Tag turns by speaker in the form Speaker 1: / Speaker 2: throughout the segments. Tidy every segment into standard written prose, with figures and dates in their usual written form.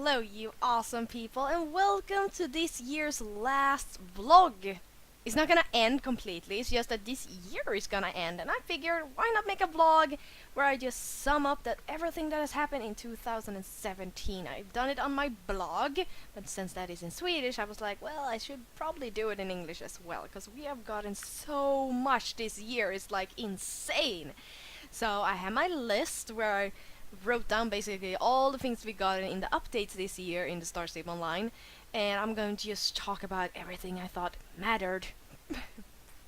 Speaker 1: hello, you awesome people, and welcome to this year's last vlog. It's not gonna end completely, it's just that this year is gonna end, and I figured why not make a vlog where I just sum up that everything that has happened in 2017. I've done it on my blog, but since that is in Swedish, I was like, well, I should probably do it in English as well, because we have gotten so much this year, it's like insane. So I have my list where I wrote down basically all the things we got in the updates this year in the Star Stable Online, and I'm going to just talk about everything I thought mattered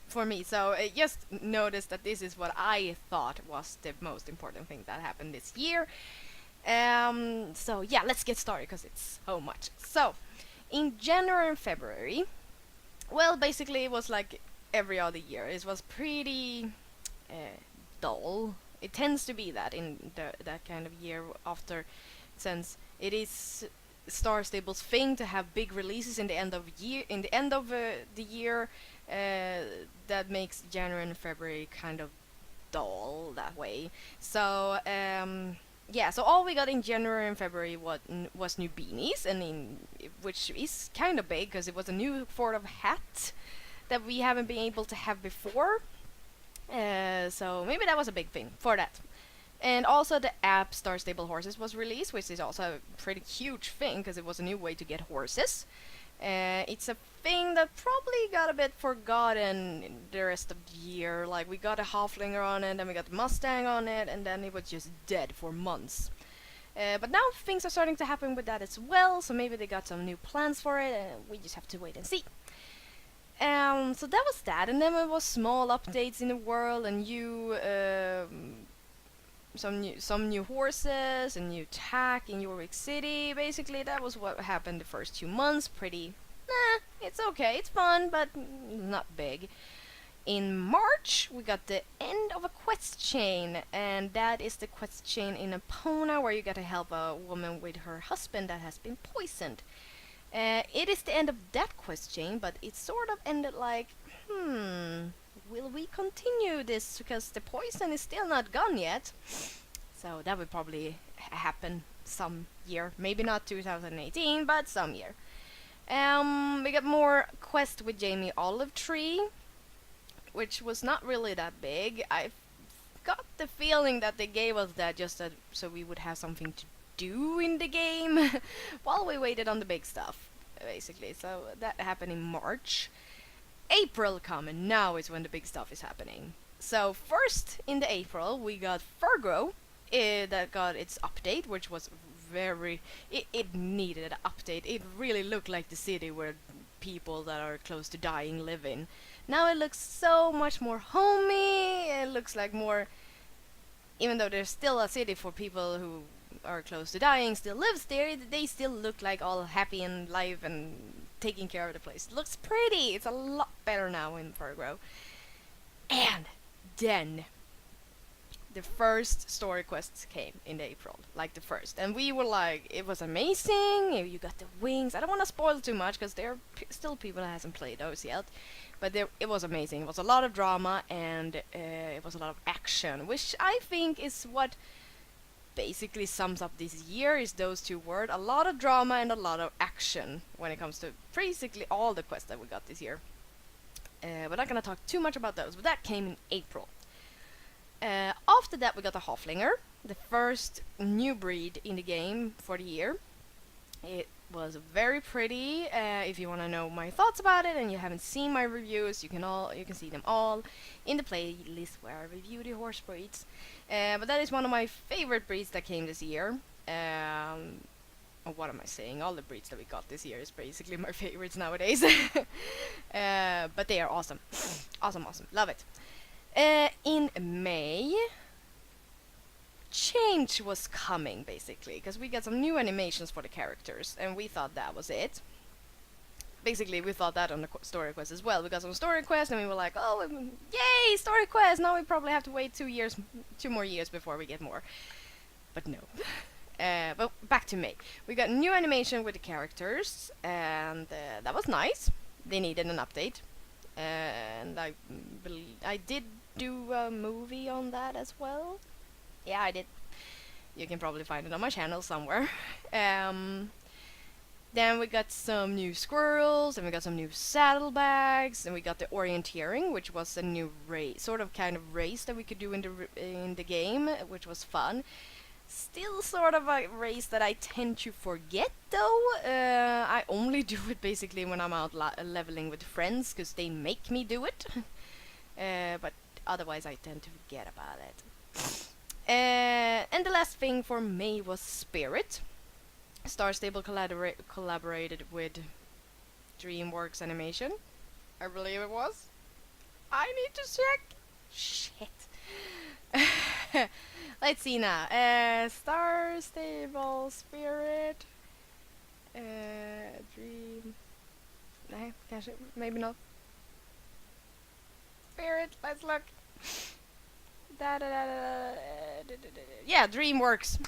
Speaker 1: for me. So just notice that this is what I thought was the most important thing that happened this year. So yeah, let's get started because it's so much. So in January and February, well, basically it was like every other year. It was pretty dull. It tends to be that in that kind of year after, since it is Star Stable's thing to have big releases in the end of the year. That makes January and February kind of dull that way. So yeah, so all we got in January and February was new beanies, and which is kind of big because it was a new sort of hat that we haven't been able to have before. So maybe that was a big thing for that. And also the app Star Stable Horses was released, which is also a pretty huge thing because it was a new way to get horses. It's a thing that probably got a bit forgotten in the rest of the year. Like we got a Halflinger on it, then we got the Mustang on it, and then it was just dead for months. But now things are starting to happen with that as well, so maybe they got some new plans for it, and we just have to wait and see. So that was that, and then there was small updates in the world, and some new horses, and new tack in York City. Basically, that was what happened the first 2 months. Pretty, it's okay, it's fun, but not big. In March, we got the end of a quest chain, and that is the quest chain in Epona, where you gotta help a woman with her husband that has been poisoned. It is the end of that quest chain, but it sort of ended like, will we continue this because the poison is still not gone yet? So that will probably happen some year, maybe not 2018, but some year. We got more quest with Jamie Olive Tree, which was not really that big. I got the feeling that they gave us that just so we would have something to do in the game while we waited on the big stuff, basically. So that happened in March. April come, and now is when the big stuff is happening. So first in the April we got Furgro, that got its update, which was it needed an update. It really looked like the city where people that are close to dying live in. Now it looks so much more homey. It looks like more, even though there's still a city for people who are close to dying still lives there, they still look like all happy and live and taking care of the place. It looks pretty. It's a lot better now in Furgro. And then the first story quests came in April, like the first, and we were like, it was amazing. You got the wings. I don't want to spoil too much because there are still people that hasn't played those yet, but it was amazing. It was a lot of drama, and it was a lot of action, which I think is what basically sums up this year, is those two words: a lot of drama and a lot of action when it comes to basically all the quests that we got this year. We're not gonna talk too much about those, but that came in April. After that we got the Halflinger, the first new breed in the game for the year. It was very pretty. If you want to know my thoughts about it and you haven't seen my reviews, you can see them all in the playlist where I review the horse breeds. But that is one of my favorite breeds that came this year. What am I saying? All the breeds that we got this year is basically my favorites nowadays. But they are awesome. Awesome. Love it. In May, change was coming, basically, because we got some new animations for the characters, and we thought that was it. Basically, we thought that on the story quest as well. We got some story quests, and we were like, oh, yay, story quest! Now we probably have to wait 2 more years before we get more. But no. But back to May. We got new animation with the characters, and that was nice. They needed an update. And I did do a movie on that as well. Yeah, I did. You can probably find it on my channel somewhere. Then we got some new squirrels, and we got some new saddlebags, and we got the orienteering, which was a new race, sort of kind of race that we could do in the game, which was fun. Still sort of a race that I tend to forget though. I only do it basically when I'm out leveling with friends, because they make me do it. But otherwise I tend to forget about it. And the last thing for me was Spirit. Star Stable collaborated with DreamWorks Animation. I believe it was. I need to check. Shit. Let's see now. Star Stable, Spirit, Dream. Nej, kanske, maybe not. Spirit, let's look. Yeah, DreamWorks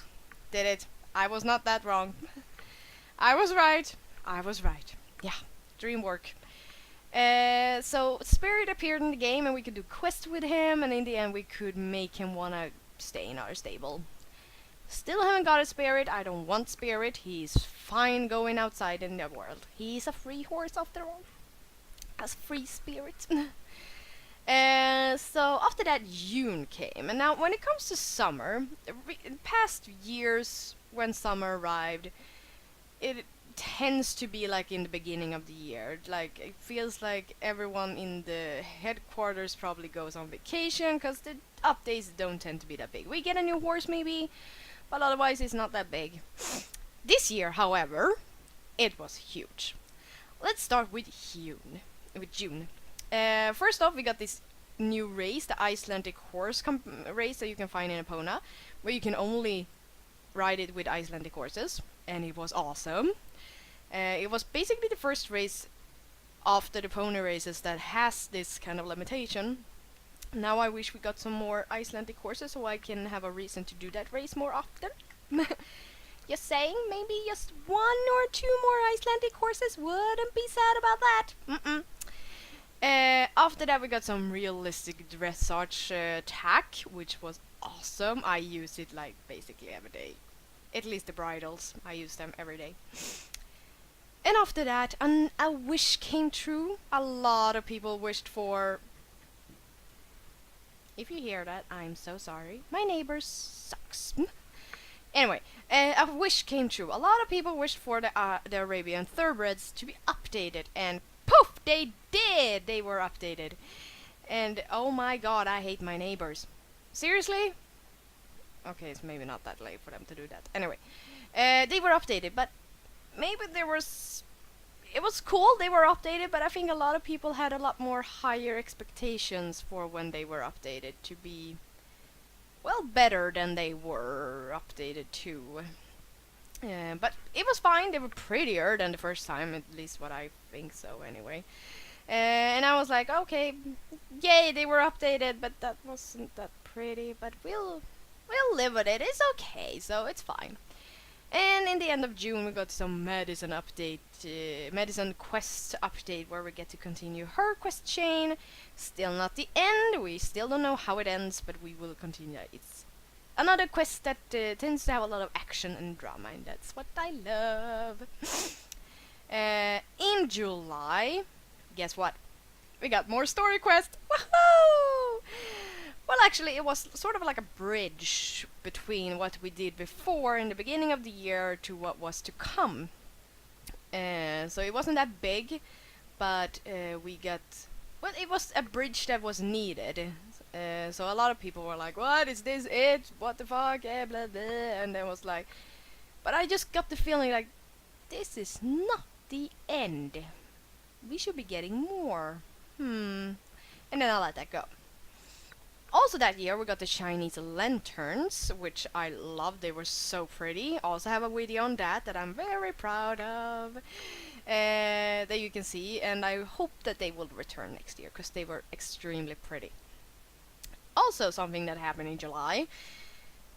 Speaker 1: did it. I was not that wrong. I was right. Yeah, DreamWorks. So Spirit appeared in the game, and we could do quests with him, and in the end we could make him wanna stay in our stable. Still haven't got a Spirit. I don't want Spirit. He's fine going outside in the world. He's a free horse after all. As free Spirit. So after that, June came, and now when it comes to summer, in past years when summer arrived, it tends to be like in the beginning of the year. Like, it feels like everyone in the headquarters probably goes on vacation, because the updates don't tend to be that big. We get a new horse maybe, but otherwise it's not that big. This year, however, it was huge. Let's start with June. First off, we got this new race, the Icelandic horse race that you can find in Epona, where you can only ride it with Icelandic horses, and it was awesome. It was basically the first race after the pony races that has this kind of limitation. Now I wish we got some more Icelandic horses so I can have a reason to do that race more often. Just saying, maybe just 1 or 2 more Icelandic horses, wouldn't be sad about that. After that we got some realistic dressage tack, which was awesome. I use it like basically every day. At least the bridles, I use them every day. And after that, a wish came true. A lot of people wished for... If you hear that, I'm so sorry. My neighbor sucks. Anyway, a wish came true. A lot of people wished for the Arabian Thoroughbreds to be updated, and poof, they did! They were updated. And oh my god, I hate my neighbors. Seriously? Okay, it's maybe not that late for them to do that. Anyway, they were updated, but maybe there was... It was cool, they were updated, but I think a lot of people had a lot more higher expectations for when they were updated to be, well, better than they were updated to. But it was fine, they were prettier than the first time, at least what I think so anyway. And I was like, okay, yay, they were updated, but that wasn't that pretty, but we'll live with it, it's okay, so it's fine. And in the end of June we got some Madison quest update, where we get to continue her quest chain. Still not the end, we still don't know how it ends, but we will continue. It's another quest that tends to have a lot of action and drama, and that's what I love. In July, guess what? We got more story quests! Woohoo! Well, actually, it was sort of like a bridge between what we did before in the beginning of the year to what was to come. So it wasn't that big, but we got... Well, it was a bridge that was needed. So a lot of people were like, what, is this it? What the fuck? Yeah, blah, blah. And then was like... But I just got the feeling like, this is not the end. We should be getting more. And then I let that go. Also that year we got the Chinese lanterns, which I loved. They were so pretty. Also have a video on that I'm very proud of, that you can see, and I hope that they will return next year because they were extremely pretty. Also something that happened in July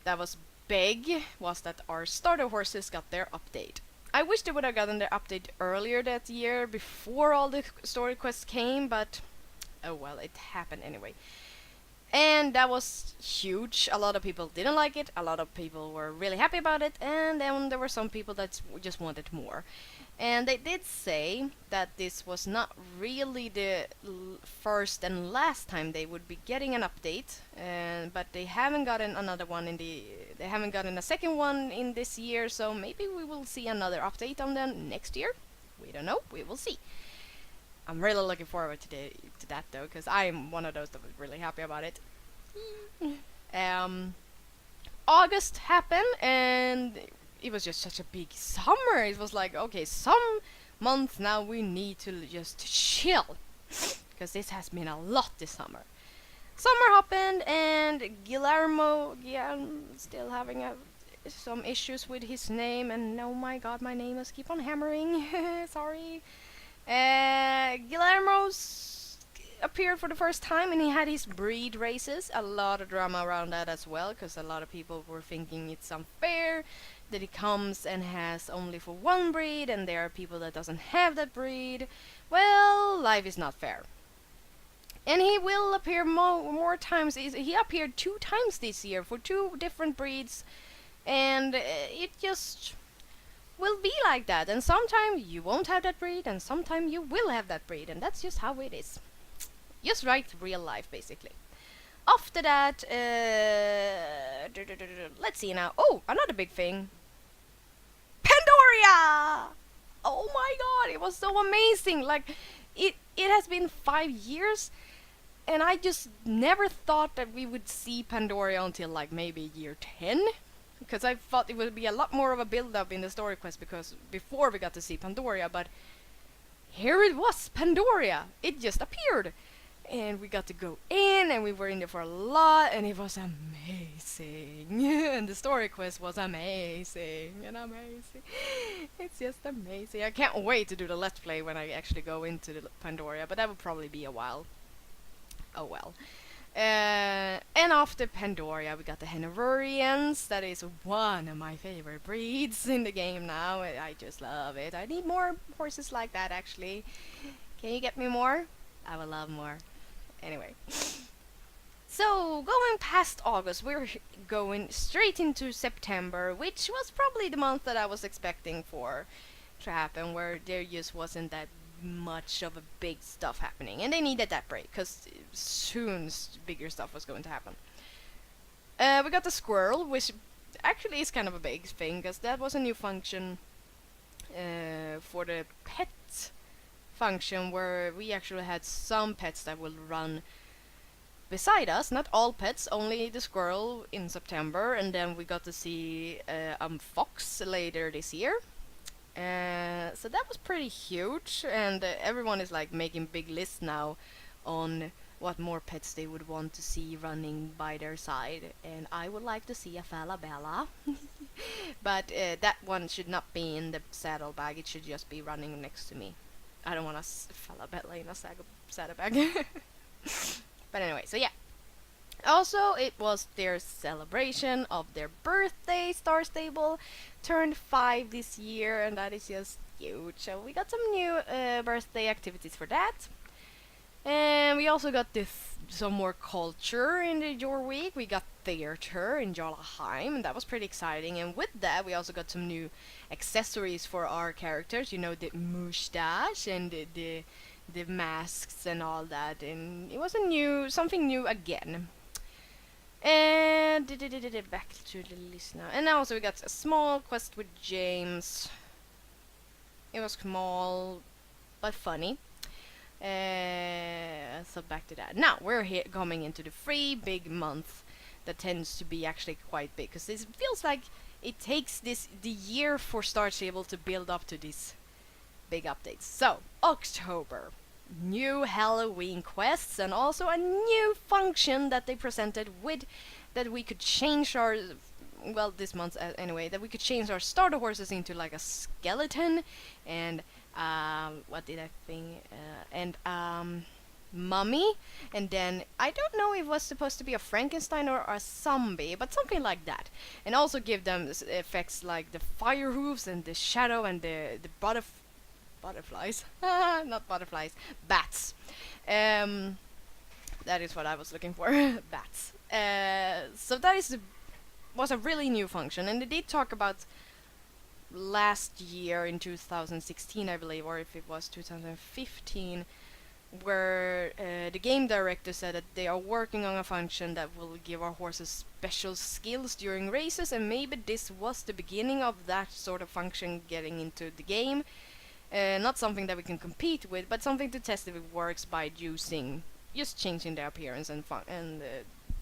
Speaker 1: that was big was that our starter horses got their update. I wish they would have gotten their update earlier that year before all the story quests came, but oh well, it happened anyway. And that was huge. A lot of people didn't like it, a lot of people were really happy about it, and then there were some people that just wanted more. And they did say that this was not really the first and last time they would be getting an update, but they haven't gotten another one they haven't gotten a second one in this year, so maybe we will see another update on them next year. We don't know, we will see. I'm really looking forward to that though, because I'm one of those that was really happy about it. um, August happened, and it was just such a big summer. It was like, okay, some months now we need to just chill, because this has been a lot this summer. Summer happened, and Guillermo still having some issues with his name, and oh my god, my name is keep on hammering. Sorry. Guillermo's appeared for the first time, and he had his breed races. A lot of drama around that as well, because a lot of people were thinking it's unfair that he comes and has only for one breed, and there are people that doesn't have that breed. Well, life is not fair. And he will appear more times. He appeared 2 times this year for 2 different breeds, and it just will be like that. And sometimes you won't have that breed, and sometimes you will have that breed, and that's just how it is. Just like real life, basically. After that, let's see now. Oh, another big thing. Pandoria! Oh my god, it was so amazing. Like, it has been 5 years, and I just never thought that we would see Pandoria until like maybe year 10. Because I thought it would be a lot more of a build-up in the story quest because before we got to see Pandoria, but here it was, Pandoria. It just appeared. And we got to go in, and we were in there for a lot, and it was amazing. And the story quest was amazing and amazing. It's just amazing. I can't wait to do the Let's Play when I actually go into the Pandoria, but that would probably be a while. Oh well. And after Pandoria, we got the Hanoverians. That is one of my favorite breeds in the game now. I just love it. I need more horses like that, actually. Can you get me more? I would love more. Anyway. So, going past August, we're going straight into September, which was probably the month that I was expecting for to happen, where there just wasn't that much of a big stuff happening, and they needed that break because soon bigger stuff was going to happen. We got the squirrel, which actually is kind of a big thing because that was a new function for the pet function, where we actually had some pets that will run beside us, not all pets, only the squirrel in September, and then we got to see fox later this year. So that was pretty huge, and everyone is like making big lists now on what more pets they would want to see running by their side, and I would like to see a Falabella. But that one should not be in the saddlebag, it should just be running next to me. I don't want a Falabella in a saddlebag. But anyway, so yeah. Also, it was their celebration of their birthday. Star Stable turned 5 this year, and that is just huge. So we got some new birthday activities for that. And we also got some more culture in the Your Week. We got theater in Jarlaheim, and that was pretty exciting. And with that, we also got some new accessories for our characters. You know, the mustache and the masks and all that. And it was something new again. And back to the list now. And also we got a small quest with James. It was small, but funny. So back to that. Now we're here coming into the 3 big month that tends to be actually quite big, because it feels like it takes the year for Star Stable to build up to these big updates. So October. New Halloween quests, and also a new function that they presented with that we could change our, well, this month anyway, that we could change our starter horses into like a skeleton and what did I think, and mummy, and then I don't know if it was supposed to be a Frankenstein or a zombie, but something like that, and also give them effects like the fire roofs and the shadow and the butterflies, not butterflies, bats. That is what I was looking for. Bats. So that was a really new function, and they did talk about last year in 2016, I believe, or if it was 2015, where the game director said that they are working on a function that will give our horses special skills during races, and maybe this was the beginning of that sort of function getting into the game. Not something that we can compete with, but something to test if it works by just changing their appearance and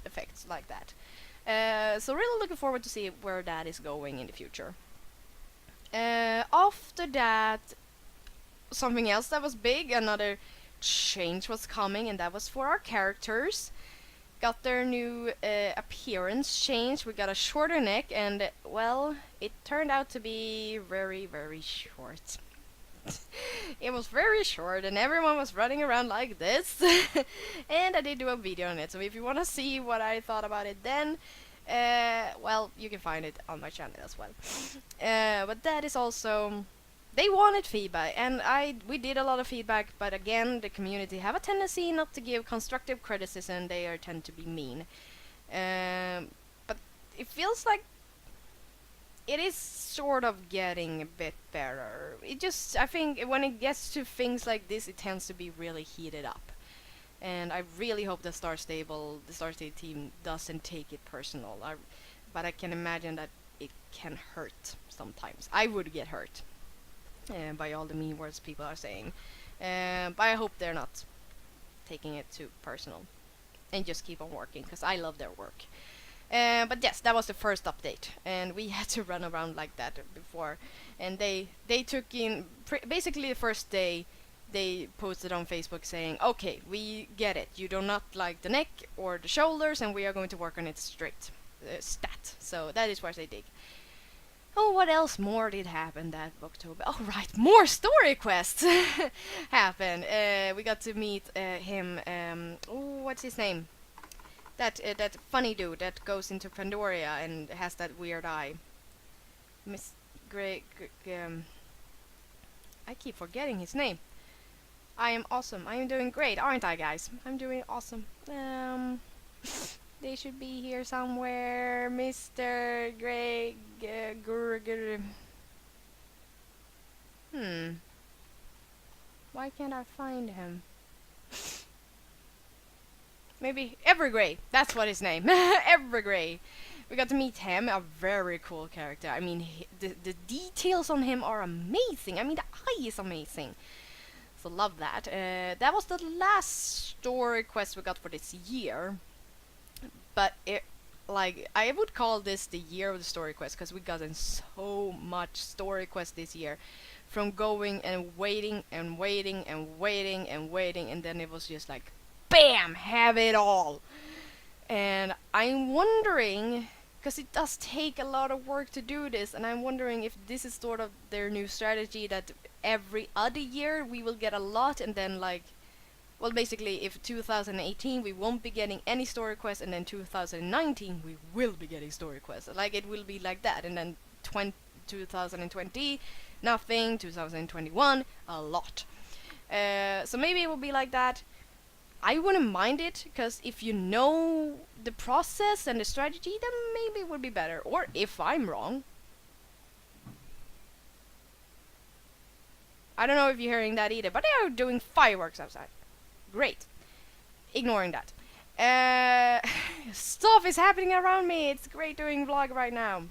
Speaker 1: effects like that. So really looking forward to see where that is going in the future. After that, something else that was big, another change was coming, and that was for our characters. Got their new appearance change. We got a shorter neck, and well, it turned out to be very, very short. It was very short, and everyone was running around like this. And I did do a video on it, so if you want to see what I thought about it then, well, you can find it on my channel as well. But that is also, they wanted feedback, and we did a lot of feedback, but again, the community have a tendency not to give constructive criticism. They tend to be mean. But it feels like it is sort of getting a bit better. I think when it gets to things like this, it tends to be really heated up. And I really hope the Star Stable team doesn't take it personal. But I can imagine that it can hurt sometimes. I would get hurt by all the mean words people are saying. But I hope they're not taking it too personal. And just keep on working, because I love their work. But yes, that was the first update, and we had to run around like that before. And they took in basically the first day. They posted on Facebook saying, "Okay, we get it. You do not like the neck or the shoulders, and we are going to work on it straight stat." So that is what they did. Oh, what else more did happen that October? Oh, right, more story quests happened. We got to meet him. What's his name? That funny dude that goes into Pandoria and has that weird eye. Miss Greg. I keep forgetting his name. I am awesome. I am doing great, aren't I, guys? I'm doing awesome. They should be here somewhere. Mr. Greg. Why can't I find him? Maybe Evergrey. That's what his name. Evergrey. We got to meet him, a very cool character. I mean, the details on him are amazing. I mean, the eye is amazing. So love that. That was the last story quest we got for this year. But I would call this the year of the story quest, because we gotten so much story quest this year. From going and waiting and waiting and waiting and waiting, and then it was just like, BAM! Have it all! And I'm wondering, because it does take a lot of work to do this, and I'm wondering if this is sort of their new strategy, that every other year we will get a lot, and then well, basically, if 2018 we won't be getting any story quests, and then 2019 we will be getting story quests. Like, it will be like that, and then 2020, nothing, 2021, a lot. So maybe it will be like that. I wouldn't mind it, because if you know the process and the strategy, then maybe it would be better. Or if I'm wrong. I don't know if you're hearing that either, but they are doing fireworks outside. Great. Ignoring that. Stuff is happening around me. It's great doing vlog right now.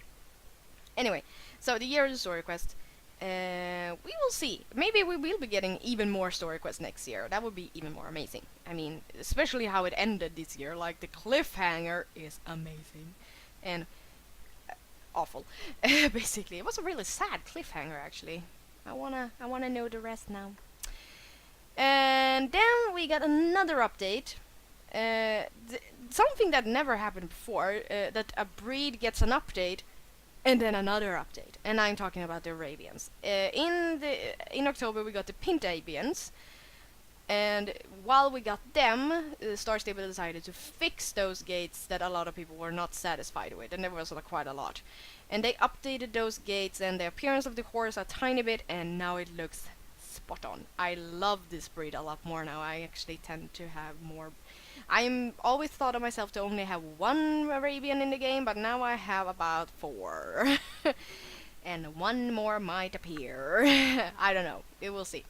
Speaker 1: Anyway, so the year of the story quest. We will see. Maybe we will be getting even more story quests next year. That would be even more amazing. I mean, especially how it ended this year. Like, the cliffhanger is amazing. And awful. Basically, it was a really sad cliffhanger, actually. I wanna know the rest now. And then we got another update. Something that never happened before. That a breed gets an update, and then another update, and I'm talking about the Arabians. In October we got the Pintabians, and while we got them, Star Stable decided to fix those gates that a lot of people were not satisfied with, and there was quite a lot. And they updated those gates, and the appearance of the horse a tiny bit, and now it looks spot on. I love this breed a lot more now. I actually tend to have more. I'm always thought of myself to only have one Arabian in the game, but now I have about four. And one more might appear. I don't know. We will see.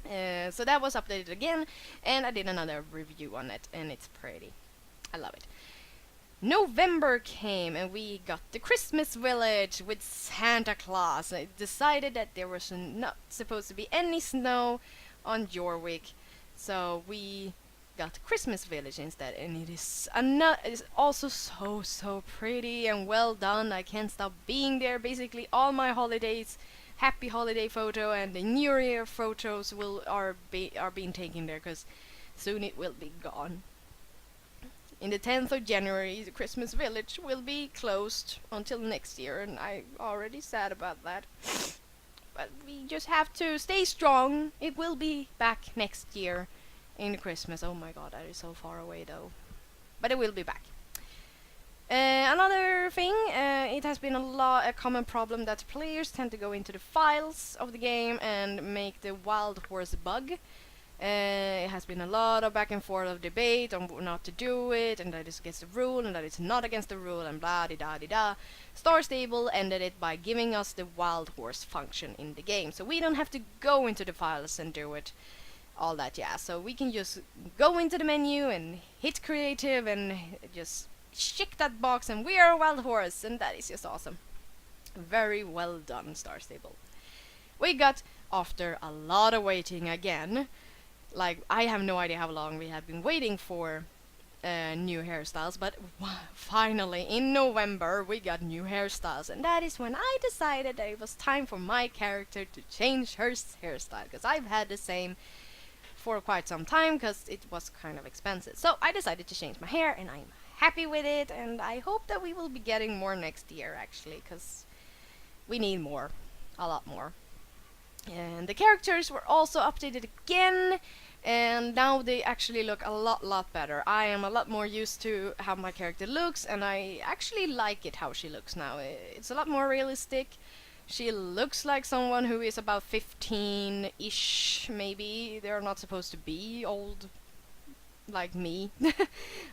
Speaker 1: So that was updated again, and I did another review on it, and it's pretty. I love it. November came, and we got the Christmas village with Santa Claus. I decided that there was not supposed to be any snow on Jorvik, so we got Christmas village instead, and it is also so pretty and well done. I can't stop being there. Basically, all my holidays, happy holiday photo and the New Year photos are being taken there because soon it will be gone. In the 10th of January, the Christmas village will be closed until next year, and I'm already sad about that. But we just have to stay strong. It will be back next year in Christmas. Oh my god, that is so far away though. But it will be back. Another thing, it has been a common problem that players tend to go into the files of the game and make the wild horse bug. It has been a lot of back and forth of debate on not to do it, and that is against the rule, and that it's not against the rule, and blah de da de da. Star Stable ended it by giving us the wild horse function in the game, so we don't have to go into the files and do it, all that jazz. So we can just go into the menu and hit creative and just check that box, and we are a wild horse, and that is just awesome. Very well done, Star Stable. We got, after a lot of waiting again, like, I have no idea how long we have been waiting for new hairstyles, but finally in November we got new hairstyles, and that is when I decided that it was time for my character to change her hairstyle, because I've had the same for quite some time because it was kind of expensive. So I decided to change my hair, and I'm happy with it, and I hope that we will be getting more next year actually, because we need more, a lot more. And the characters were also updated again, and now they actually look a lot better. I am a lot more used to how my character looks, and I actually like it how she looks now. It's a lot more realistic. She looks like someone who is about 15-ish, maybe. They're not supposed to be old like me.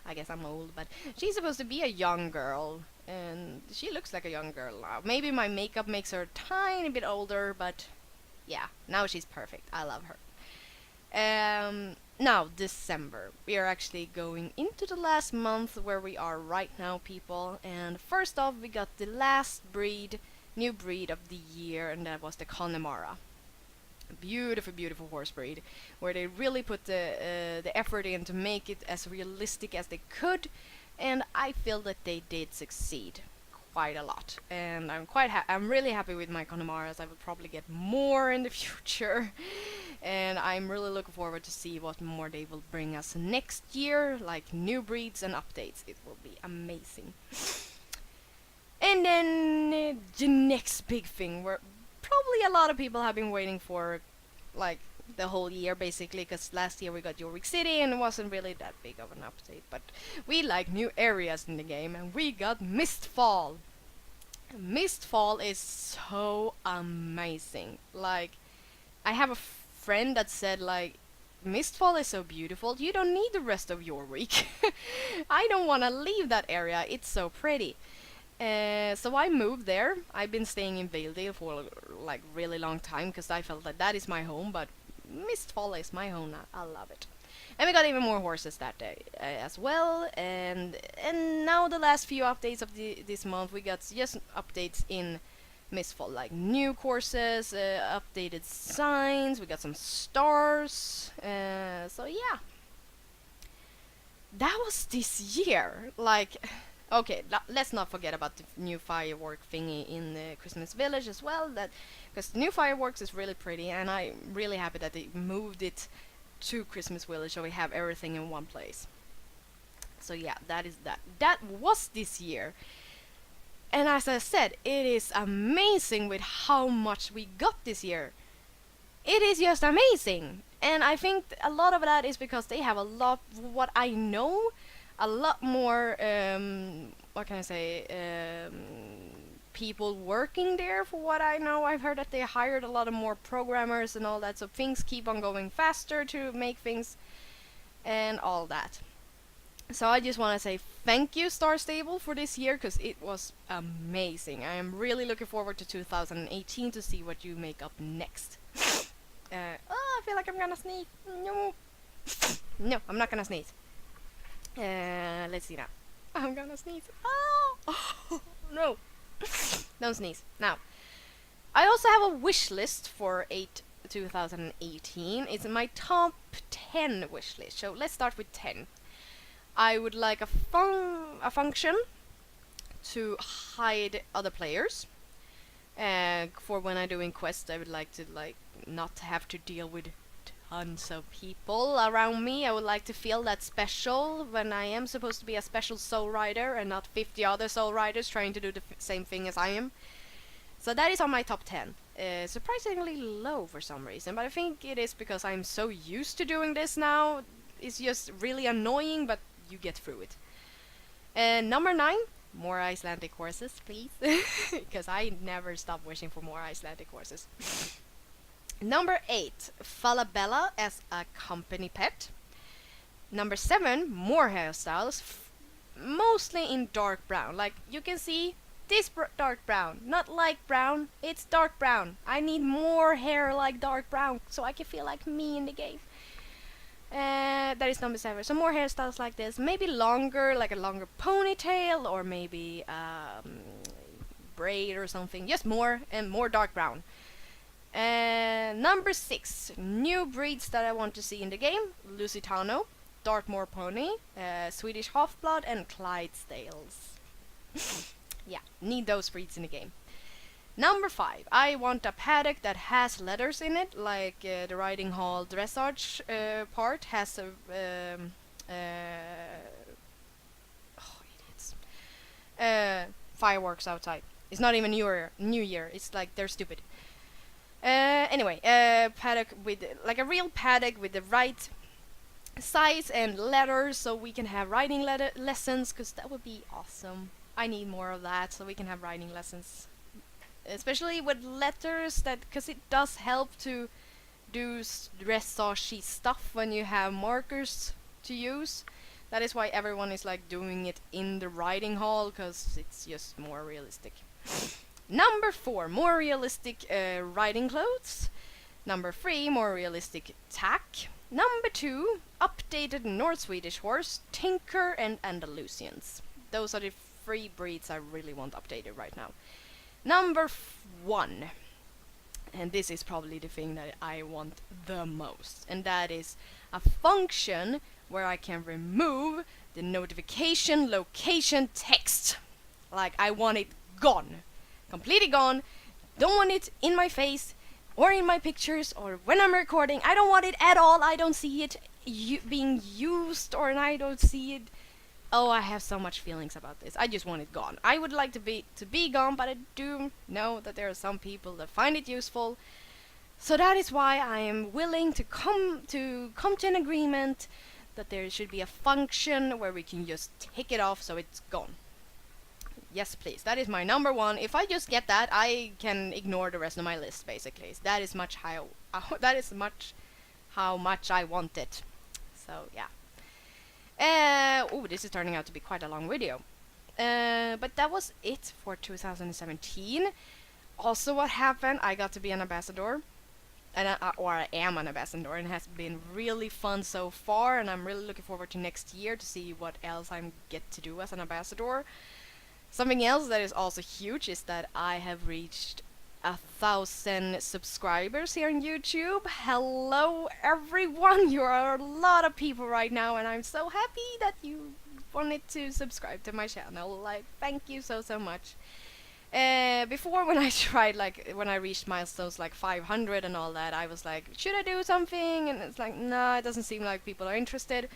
Speaker 1: I guess I'm old, but she's supposed to be a young girl, and she looks like a young girl now. Maybe my makeup makes her a tiny bit older, but yeah, now she's perfect. I love her. Now, December. We are actually going into the last month where we are right now, people. And first off, we got the last new breed of the year, and that was the Connemara. Beautiful, beautiful horse breed, where they really put the effort in to make it as realistic as they could, and I feel that they did succeed quite a lot. And I'm really happy with my Connemaras. I will probably get more in the future, and I'm really looking forward to see what more they will bring us next year, like new breeds and updates. It will be amazing. And then the next big thing, where probably a lot of people have been waiting for, like, the whole year basically, because last year we got Jorvik City and it wasn't really that big of an update, but we like new areas in the game, and we got Mistfall. Mistfall is so amazing. Like, I have a friend that said, like, Mistfall is so beautiful, you don't need the rest of Jorvik. I don't want to leave that area, it's so pretty. So I moved there. I've been staying in Valedale for like really long time because I felt that is my home, but Mistfall is my home now. I love it. And we got even more horses that day as well. And now the last few updates of this month, we got just updates in Mistfall, like new courses, updated signs. We got some stars. So yeah, that was this year. Like. Okay, let's not forget about the new firework thingy in the Christmas Village as well. That because the new fireworks is really pretty, and I'm really happy that they moved it to Christmas Village, so we have everything in one place. So yeah, that is that. That was this year, and as I said, it is amazing with how much we got this year. It is just amazing, and I think a lot of that is because they have a lot. What I know. A lot more, what can I say, people working there for what I know. I've heard that they hired a lot of more programmers and all that, so things keep on going faster to make things and all that. So I just want to say thank you, Star Stable, for this year, because it was amazing. I am really looking forward to 2018 to see what you make up next. I feel like I'm gonna sneeze. No. No, I'm not gonna sneeze. Let's see now. I'm gonna sneeze. Oh, no. Don't sneeze. Now, I also have a wish list for 2018. It's my top 10 wish list. So let's start with 10. I would like a function to hide other players. For when I'm doing quests, I would like to not have to deal with tons of people around me. I would like to feel that special when I am supposed to be a special soul rider and not 50 other soul riders trying to do the same thing as I am. So that is on my top 10. Surprisingly low for some reason, but I think it is because I'm so used to doing this now. It's just really annoying, but you get through it. Number 9, more Icelandic horses, please. Because I never stop wishing for more Icelandic horses. Number 8, Falabella as a company pet. Number 7, more hairstyles, mostly in dark brown. Like you can see, this dark brown, not light brown, it's dark brown. I need more hair like dark brown so I can feel like me in the game. That is number 7. So more hairstyles like this, maybe longer, like a longer ponytail, or maybe braid or something. Just more and more dark brown. Number 6, new breeds that I want to see in the game: Lusitano, Dartmoor Pony, Swedish Half-Blood, and Clydesdales. Yeah, need those breeds in the game. Number 5, I want a paddock that has letters in it, like the riding hall dressage part has a oh, idiots. Fireworks outside. It's not even New Year. It's like they're stupid. Anyway, paddock with like a real paddock with the right size and letters, so we can have riding lessons, because that would be awesome. I need more of that so we can have riding lessons, especially with letters, that because it does help to do dressage stuff when you have markers to use. That is why everyone is like doing it in the riding hall, because it's just more realistic. Number 4, more realistic riding clothes. Number 3, more realistic tack. Number 2, updated North Swedish horse, Tinker and Andalusians. Those are the 3 breeds I really want updated right now. Number 1, and this is probably the thing that I want the most, and that is a function where I can remove the notification location text. Like, I want it gone. Completely gone. Don't want it in my face or in my pictures or when I'm recording. I don't want it at all. I don't see it being used, or I don't see it. Oh, I have so much feelings about this. I just want it gone. I would like to be gone, but I do know that there are some people that find it useful. So that is why I am willing to come to an agreement that there should be a function where we can just take it off so it's gone. Yes, please. That is my number 1. If I just get that, I can ignore the rest of my list, basically. That is how much I want it. So, yeah. Oh, this is turning out to be quite a long video. But that was it for 2017. Also, what happened, I got to be an ambassador. Or I am an ambassador, and it has been really fun so far, and I'm really looking forward to next year to see what else I get to do as an ambassador. Something else that is also huge is that I have reached 1,000 subscribers here on YouTube. Hello everyone, you are a lot of people right now, and I'm so happy that you wanted to subscribe to my channel. Like, thank you so much. Before, when I tried, like, when I reached milestones like 500 and all that, I was like, should I do something? And it's like, nah, it doesn't seem like people are interested.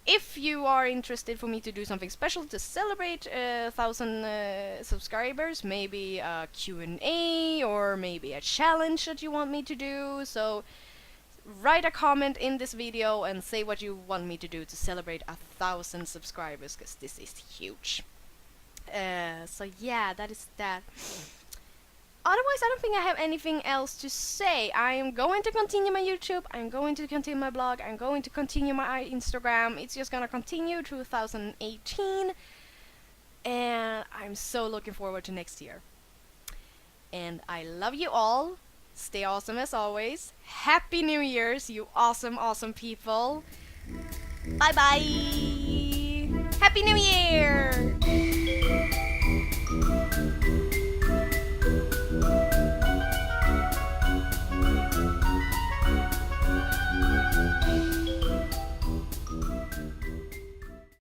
Speaker 1: If you are interested for me to do something special to celebrate 1,000 subscribers, maybe a Q&A or maybe a challenge that you want me to do, so write a comment in this video and say what you want me to do to celebrate 1,000 subscribers, because this is huge. So yeah, that is that. otherwise, I don't think I have anything else to say. I am going to continue my YouTube. I'm going to continue my blog. I'm going to continue my Instagram. It's just gonna continue 2018, and I'm so looking forward to next year. And I love you all. Stay awesome as always. Happy New Year's, you awesome, awesome people. Bye bye. Happy New Year.